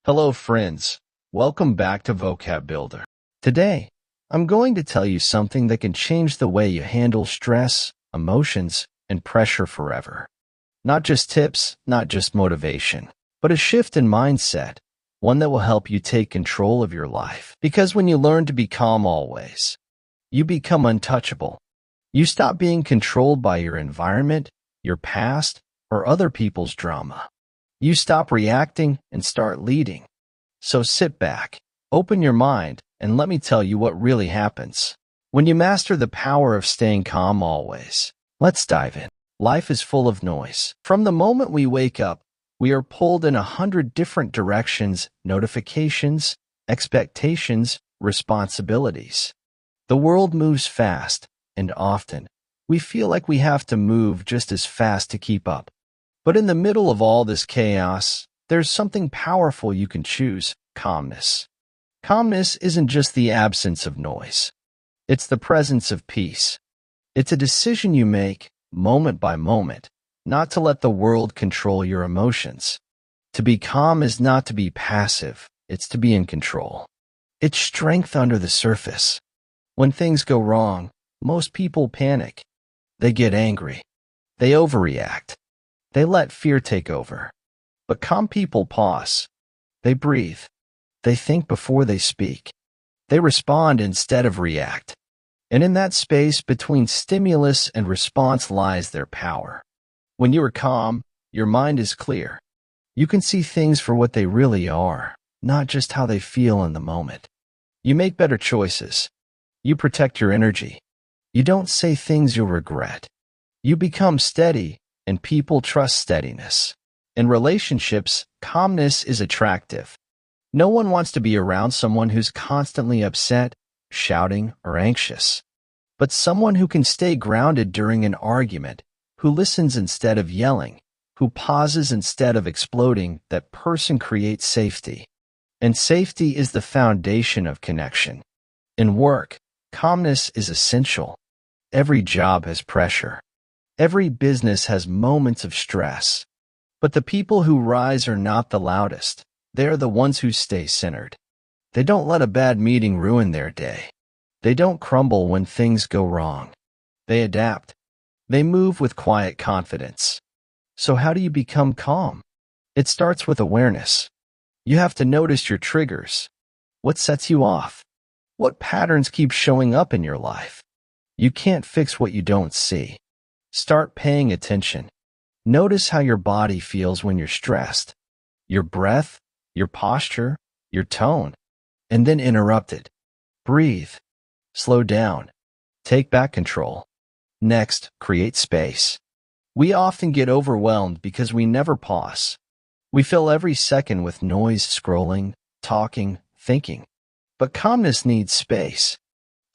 Hello friends, welcome back to Vocab Builder. Today, I'm going to tell you something that can change the way you handle stress, emotions, and pressure forever. Not just tips, not just motivation, but a shift in mindset, one that will help you take control of your life. Because when you learn to be calm always, you become untouchable. You stop being controlled by your environment, your past, or other people's drama. You stop reacting and start leading. So sit back, open your mind, and let me tell you what really happens when you master the power of staying calm always. Let's dive in. Life is full of noise. From the moment we wake up, we are pulled in 100 different directions, notifications, expectations, responsibilities. The world moves fast, and often, we feel like we have to move just as fast to keep up. But in the middle of all this chaos, there's something powerful you can choose: calmness. Calmness isn't just the absence of noise. It's the presence of peace. It's a decision you make, moment by moment, not to let the world control your emotions. To be calm is not to be passive, it's to be in control. It's strength under the surface. When things go wrong, most people panic. They get angry. They overreact. They let fear take over. But calm people pause. They breathe. They think before they speak. They respond instead of react. And in that space between stimulus and response lies their power. When you are calm, your mind is clear. You can see things for what they really are, not just how they feel in the moment. You make better choices. You protect your energy. You don't say things you'll regret. You become steady, and people trust steadiness. In relationships, calmness is attractive. No one wants to be around someone who's constantly upset, shouting, or anxious. But someone who can stay grounded during an argument, who listens instead of yelling, who pauses instead of exploding, that person creates safety. And safety is the foundation of connection. In work, calmness is essential. Every job has pressure. Every business has moments of stress. But the people who rise are not the loudest. They are the ones who stay centered. They don't let a bad meeting ruin their day. They don't crumble when things go wrong. They adapt. They move with quiet confidence. So how do you become calm? It starts with awareness. You have to notice your triggers. What sets you off? What patterns keep showing up in your life? You can't fix what you don't see. Start paying attention. Notice how your body feels when you're stressed. Your breath, your posture, your tone. And then interrupt it. Breathe. Slow down. Take back control. Next, create space. We often get overwhelmed because we never pause. We fill every second with noise, scrolling, talking, thinking. But calmness needs space.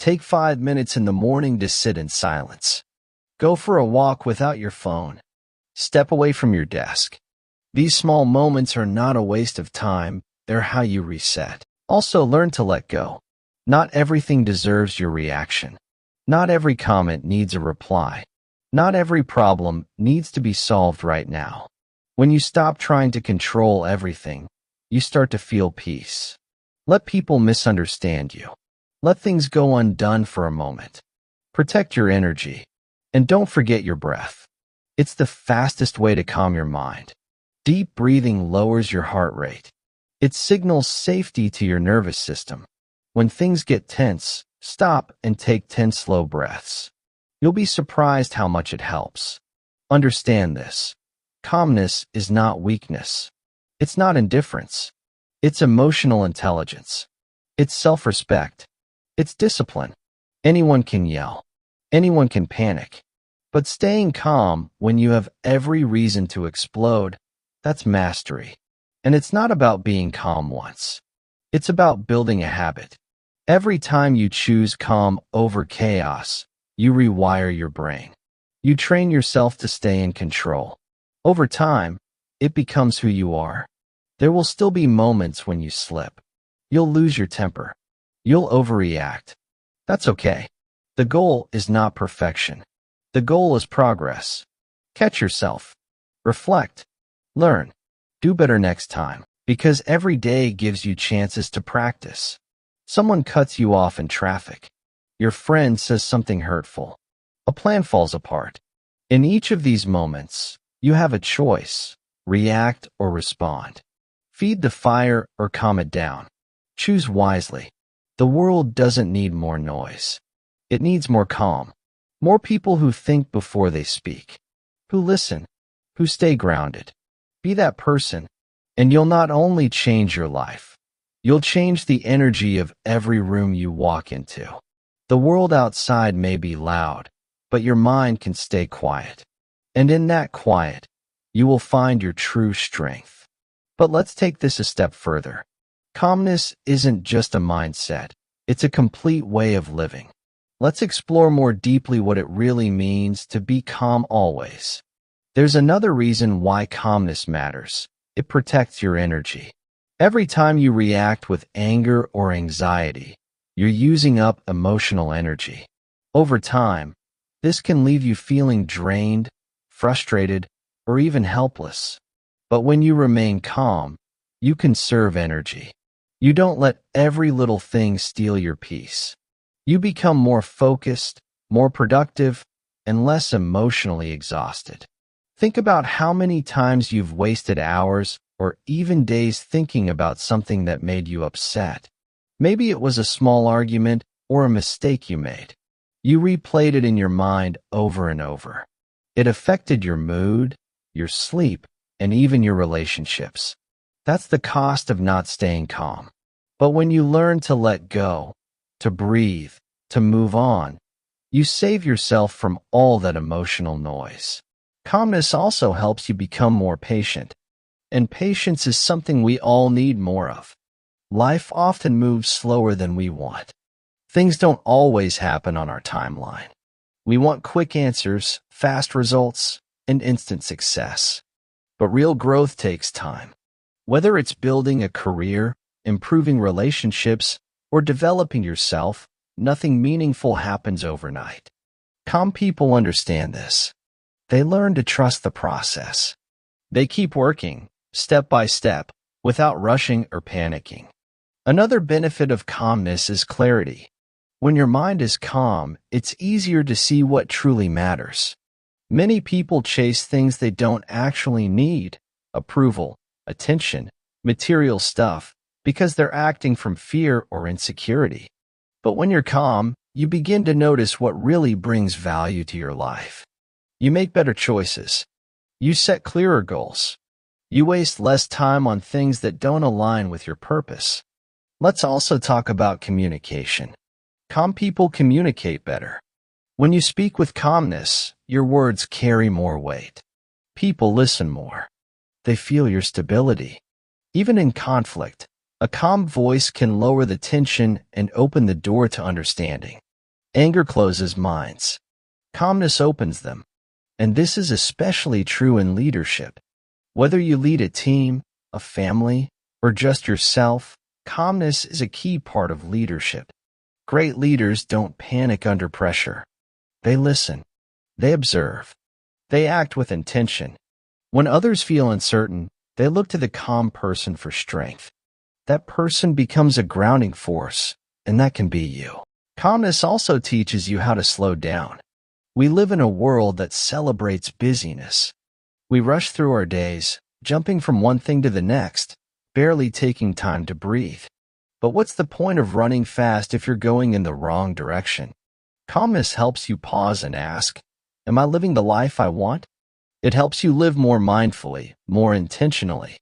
Take 5 minutes in the morning to sit in silence. Go for a walk without your phone. Step away from your desk. These small moments are not a waste of time, they're how you reset. Also, learn to let go. Not everything deserves your reaction. Not every comment needs a reply. Not every problem needs to be solved right now. When you stop trying to control everything, you start to feel peace. Let people misunderstand you. Let things go undone for a moment. Protect your energy. And don't forget your breath. It's the fastest way to calm your mind. Deep breathing lowers your heart rate. It signals safety to your nervous system. When things get tense, stop and take 10 slow breaths. You'll be surprised how much it helps. Understand this. Calmness is not weakness. It's not indifference. It's emotional intelligence. It's self-respect. It's discipline. Anyone can yell. Anyone can panic. But staying calm when you have every reason to explode, that's mastery. And it's not about being calm once. It's about building a habit. Every time you choose calm over chaos, you rewire your brain. You train yourself to stay in control. Over time, it becomes who you are. There will still be moments when you slip. You'll lose your temper. You'll overreact. That's okay. The goal is not perfection. The goal is progress. Catch yourself. Reflect. Learn. Do better next time. Because every day gives you chances to practice. Someone cuts you off in traffic. Your friend says something hurtful. A plan falls apart. In each of these moments, you have a choice: react or respond. Feed the fire or calm it down. Choose wisely. The world doesn't need more noise. It needs more calm. More people who think before they speak, who listen, who stay grounded. Be that person, and you'll not only change your life, you'll change the energy of every room you walk into. The world outside may be loud, but your mind can stay quiet. And in that quiet, you will find your true strength. But let's take this a step further. Calmness isn't just a mindset. It's a complete way of living. Let's explore more deeply what it really means to be calm always. There's another reason why calmness matters. It protects your energy. Every time you react with anger or anxiety, you're using up emotional energy. Over time, this can leave you feeling drained, frustrated, or even helpless. But when you remain calm, you conserve energy. You don't let every little thing steal your peace. You become more focused, more productive, and less emotionally exhausted. Think about how many times you've wasted hours or even days thinking about something that made you upset. Maybe it was a small argument or a mistake you made. You replayed it in your mind over and over. It affected your mood, your sleep, and even your relationships. That's the cost of not staying calm. But when you learn to let go, to breathe, to move on, you save yourself from all that emotional noise. Calmness also helps you become more patient. And patience is something we all need more of. Life often moves slower than we want. Things don't always happen on our timeline. We want quick answers, fast results, and instant success. But real growth takes time. Whether it's building a career, improving relationships, or developing yourself, nothing meaningful happens overnight. Calm people understand this. They learn to trust the process. They keep working, step by step, without rushing or panicking. Another benefit of calmness is clarity. When your mind is calm, it's easier to see what truly matters. Many people chase things they don't actually need: approval, attention, material stuff, because they're acting from fear or insecurity. But when you're calm, you begin to notice what really brings value to your life. You make better choices. You set clearer goals. You waste less time on things that don't align with your purpose. Let's also talk about communication. Calm people communicate better. When you speak with calmness, your words carry more weight. People listen more. They feel your stability. Even in conflict, a calm voice can lower the tension and open the door to understanding. Anger closes minds. Calmness opens them. And this is especially true in leadership. Whether you lead a team, a family, or just yourself, calmness is a key part of leadership. Great leaders don't panic under pressure. They listen. They observe. They act with intention. When others feel uncertain, they look to the calm person for strength. That person becomes a grounding force, and that can be you. Calmness also teaches you how to slow down. We live in a world that celebrates busyness. We rush through our days, jumping from one thing to the next, barely taking time to breathe. But what's the point of running fast if you're going in the wrong direction? Calmness helps you pause and ask, am I living the life I want? It helps you live more mindfully, more intentionally.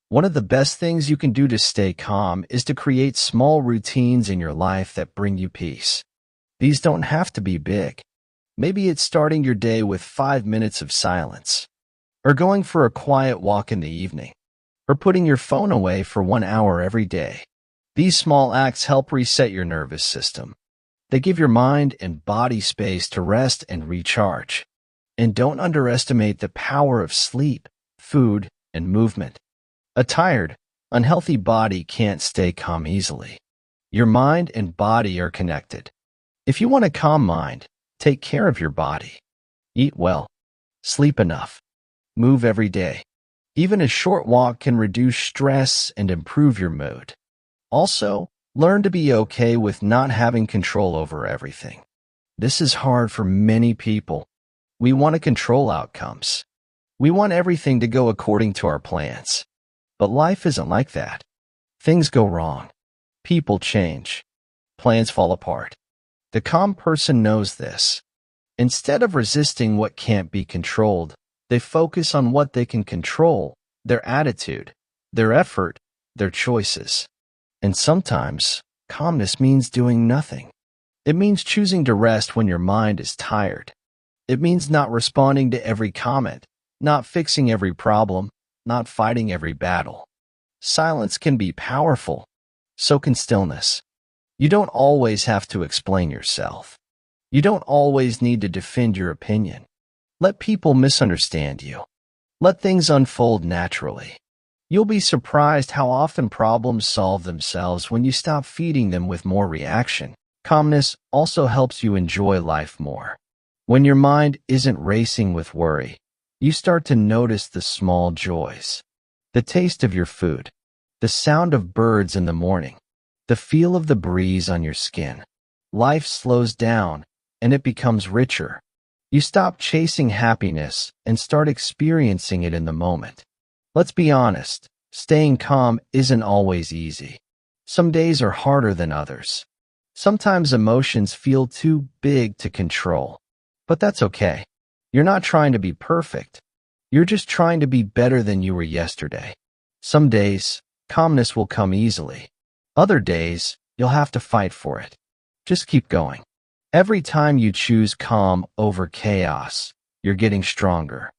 One of the best things you can do to stay calm is to create small routines in your life that bring you peace. These don't have to be big. Maybe it's starting your day with 5 minutes of silence, or going for a quiet walk in the evening, or putting your phone away for 1 hour every day. These small acts help reset your nervous system. They give your mind and body space to rest and recharge. And don't underestimate the power of sleep, food, and movement. A tired, unhealthy body can't stay calm easily. Your mind and body are connected. If you want a calm mind, take care of your body. Eat well. Sleep enough. Move every day. Even a short walk can reduce stress and improve your mood. Also, learn to be okay with not having control over everything. This is hard for many people. We want to control outcomes. We want everything to go according to our plans. But life isn't like that. Things go wrong. People change. Plans fall apart. The calm person knows this. Instead of resisting what can't be controlled, they focus on what they can control, their attitude, their effort, their choices. And sometimes, calmness means doing nothing. It means choosing to rest when your mind is tired. It means not responding to every comment, not fixing every problem, not fighting every battle. Silence can be powerful. So can stillness. You don't always have to explain yourself. You don't always need to defend your opinion. Let people misunderstand you. Let things unfold naturally. You'll be surprised how often problems solve themselves when you stop feeding them with more reaction. Calmness also helps you enjoy life more. When your mind isn't racing with worry, you start to notice the small joys. The taste of your food, the sound of birds in the morning, the feel of the breeze on your skin. Life slows down, and it becomes richer. You stop chasing happiness and start experiencing it in the moment. Let's be honest, staying calm isn't always easy. Some days are harder than others. Sometimes emotions feel too big to control. But that's okay. You're not trying to be perfect. You're just trying to be better than you were yesterday. Some days, calmness will come easily. Other days, you'll have to fight for it. Just keep going. Every time you choose calm over chaos, you're getting stronger.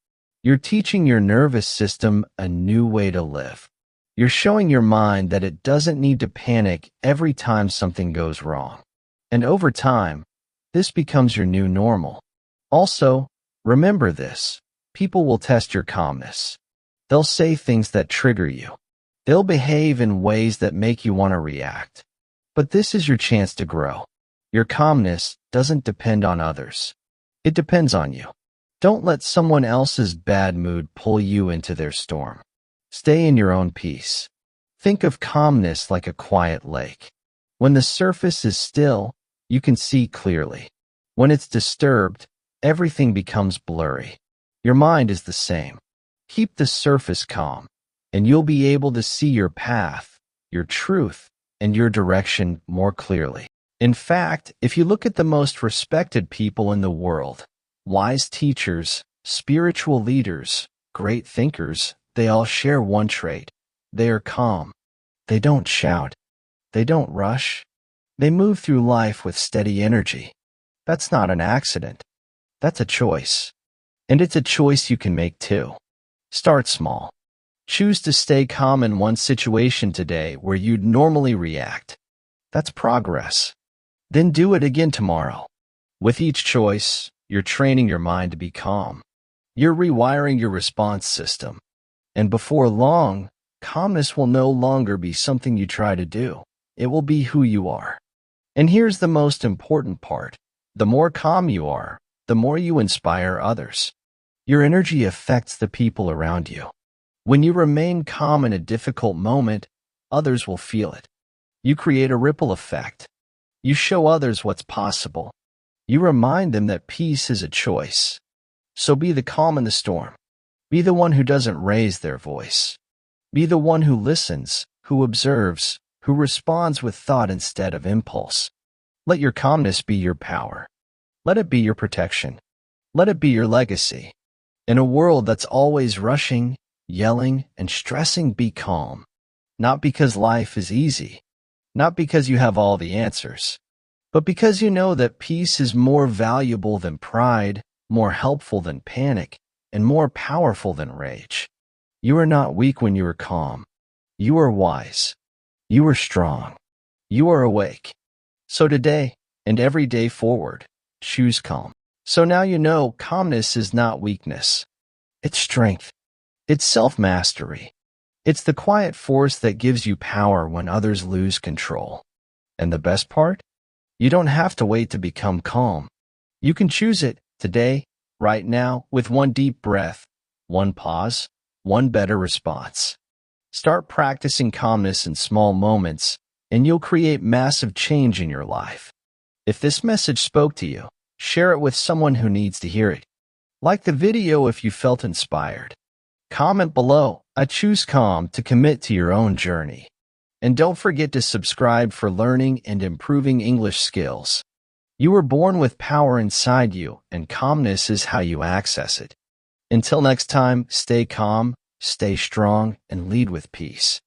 You're teaching your nervous system a new way to live. You're showing your mind that it doesn't need to panic every time something goes wrong. And over time, this becomes your new normal. Also, remember this. People will test your calmness. They'll say things that trigger you. They'll behave in ways that make you want to react. But this is your chance to grow. Your calmness doesn't depend on others. It depends on you. Don't let someone else's bad mood pull you into their storm. Stay in your own peace. Think of calmness like a quiet lake. When the surface is still, you can see clearly. When it's disturbed, everything becomes blurry. Your mind is the same. Keep the surface calm, and you'll be able to see your path, your truth, and your direction more clearly. In fact, if you look at the most respected people in the world, wise teachers, spiritual leaders, great thinkers, they all share one trait. They are calm. They don't shout. They don't rush. They move through life with steady energy. That's not an accident. That's a choice. And it's a choice you can make too. Start small. Choose to stay calm in one situation today where you'd normally react. That's progress. Then do it again tomorrow. With each choice, you're training your mind to be calm. You're rewiring your response system. And before long, calmness will no longer be something you try to do. It will be who you are. And here's the most important part. The more calm you are, the more you inspire others. Your energy affects the people around you. When you remain calm in a difficult moment, others will feel it. You create a ripple effect. You show others what's possible. You remind them that peace is a choice. So be the calm in the storm. Be the one who doesn't raise their voice. Be the one who listens, who observes, who responds with thought instead of impulse. Let your calmness be your power. Let it be your protection. Let it be your legacy. In a world that's always rushing, yelling, and stressing, be calm. Not because life is easy, not because you have all the answers, but because you know that peace is more valuable than pride, more helpful than panic, and more powerful than rage. You are not weak when you are calm. You are wise. You are strong. You are awake. So today, and every day forward, choose calm. So now you know calmness is not weakness. It's strength. It's self-mastery. It's the quiet force that gives you power when others lose control. And the best part? You don't have to wait to become calm. You can choose it today, right now, with one deep breath, one pause, one better response. Start practicing calmness in small moments, and you'll create massive change in your life. If this message spoke to you, share it with someone who needs to hear it. Like the video if you felt inspired. Comment below, "I choose calm," to commit to your own journey. And don't forget to subscribe for learning and improving English skills. You were born with power inside you, and calmness is how you access it. Until next time, stay calm, stay strong, and lead with peace.